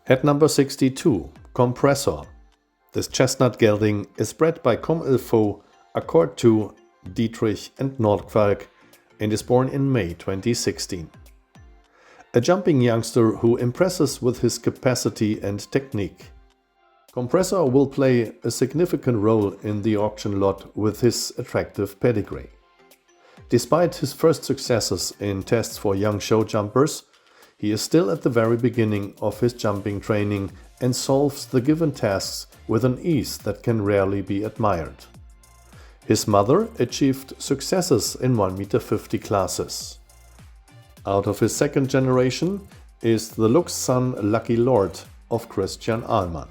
Head number 62, Compressor. This chestnut gelding is bred by Comme, faut, Acord, Dietrich and Nordquark and is born in May 2016. A jumping youngster who impresses with his capacity and technique. Compressor will play a significant role in the auction lot with his attractive pedigree. Despite his first successes in tests for young show jumpers, he is still at the very beginning of his jumping training and solves the given tasks with an ease that can rarely be admired. His mother achieved successes in 1,50 m classes. Out of his second generation is the Lux son Lucky Lord of Christian Ahlmann.